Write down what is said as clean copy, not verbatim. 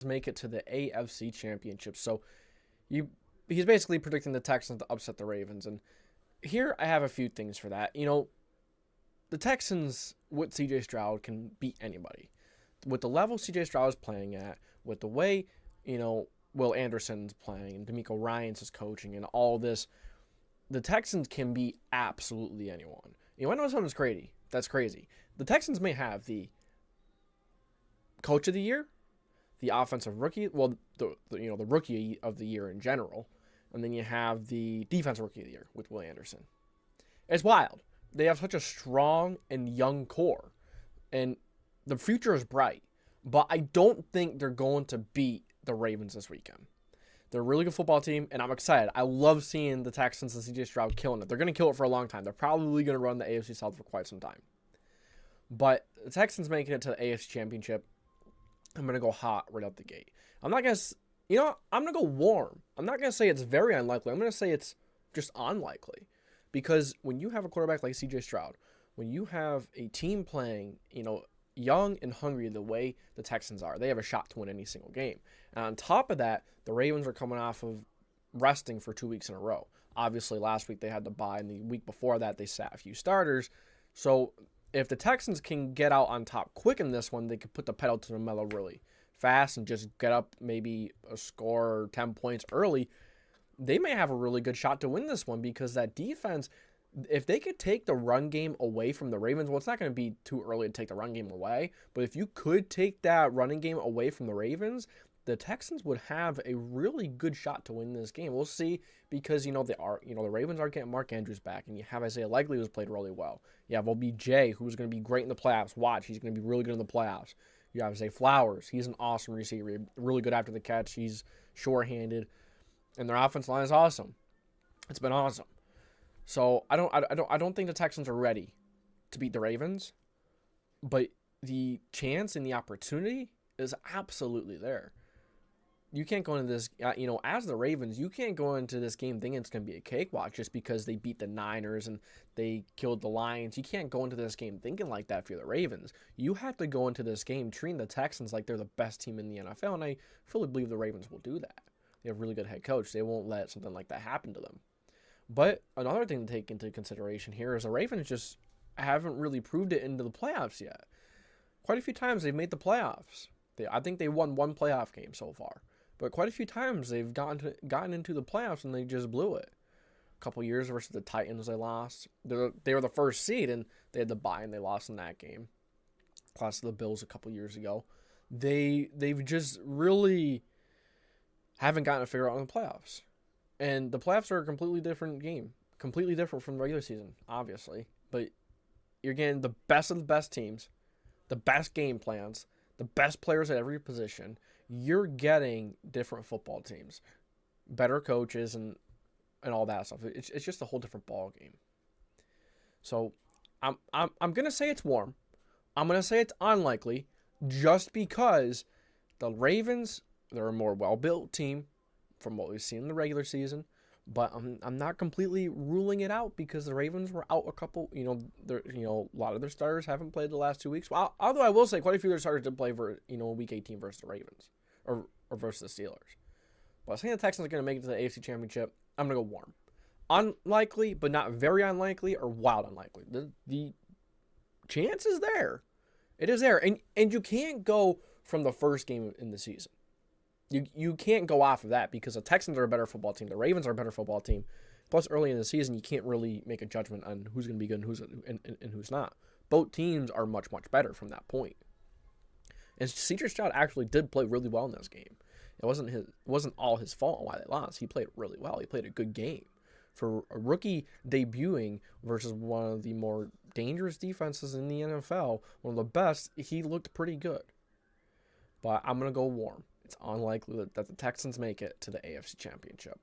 make it to the AFC Championship. So he's basically predicting the Texans to upset the Ravens. And here I have a few things for that. The Texans with CJ Stroud can beat anybody. With the level CJ Stroud is playing at, with the way, Will Anderson's playing and D'Amico Ryans is coaching and all this, the Texans can beat absolutely anyone. I know something's crazy. That's crazy. The Texans may have the coach of the year, the offensive rookie, well, the rookie of the year in general, and then you have the defensive rookie of the year with Will Anderson. It's wild. They have such a strong and young core, and the future is bright. But I don't think they're going to beat the Ravens this weekend. They're a really good football team, and I'm excited. I love seeing the Texans and CJ Stroud killing it. They're going to kill it for a long time. They're probably going to run the AFC South for quite some time. But the Texans making it to the AFC Championship, I'm going to go hot right out the gate. I'm not going to, I'm going to go warm. I'm not going to say it's very unlikely. I'm going to say it's just unlikely. Because when you have a quarterback like CJ Stroud, when you have a team playing, young and hungry the way the Texans are, they have a shot to win any single game. And on top of that, the Ravens are coming off of resting for 2 weeks in a row. Obviously, last week they had to bye, and the week before that they sat a few starters. So if the Texans can get out on top quick in this one, they could put the pedal to the metal really fast and just get up maybe a score or 10 points early. They may have a really good shot to win this one because that defense, if they could take the run game away from the Ravens, well, it's not going to be too early to take the run game away, but if you could take that running game away from the Ravens, the Texans would have a really good shot to win this game. We'll see because, the Ravens are getting Mark Andrews back, and you have Isaiah Likely who's played really well. You have OBJ, who's going to be great in the playoffs. Watch, he's going to be really good in the playoffs. You have Zay Flowers. He's an awesome receiver, really good after the catch. He's sure-handed, and their offense line is awesome. It's been awesome. So I don't think the Texans are ready to beat the Ravens, but the chance and the opportunity is absolutely there. You can't go into this, as the Ravens, you can't go into this game thinking it's going to be a cakewalk just because they beat the Niners and they killed the Lions. You can't go into this game thinking like that for the Ravens. You have to go into this game treating the Texans like they're the best team in the NFL, and I fully believe the Ravens will do that. They have a really good head coach. They won't let something like that happen to them. But another thing to take into consideration here is the Ravens just haven't really proved it into the playoffs yet. Quite a few times they've made the playoffs. I think they won one playoff game so far. But quite a few times they've gotten into the playoffs and they just blew it. A couple years versus the Titans they lost. They were the first seed and they had the bye and they lost in that game. Lost to the Bills a couple years ago. They've just really haven't gotten a figure out in the playoffs. And the playoffs are a completely different game. Completely different from the regular season, obviously. But you're getting the best of the best teams, the best game plans, the best players at every position. You're getting different football teams, better coaches, and all that stuff. It's just a whole different ball game. So I'm gonna say it's warm. I'm gonna say it's unlikely, just because the Ravens, they're a more well-built team from what we've seen in the regular season, but I'm not completely ruling it out because the Ravens were out a couple. A lot of their starters haven't played the last 2 weeks. Well, although I will say quite a few of their starters did play for week 18 versus the Ravens or versus the Steelers. But I think the Texans are going to make it to the AFC Championship. I'm going to go warm, unlikely, but not very unlikely or wild unlikely. The chance is there. It is there, and you can't go from the first game in the season. You can't go off of that because the Texans are a better football team. The Ravens are a better football team. Plus, early in the season, you can't really make a judgment on who's going to be good and who's not. Both teams are much, much better from that point. And CJ Stroud actually did play really well in this game. It wasn't all his fault why they lost. He played really well. He played a good game. For a rookie debuting versus one of the more dangerous defenses in the NFL, one of the best, he looked pretty good. But I'm going to go warm. It's unlikely that the Texans make it to the AFC Championship.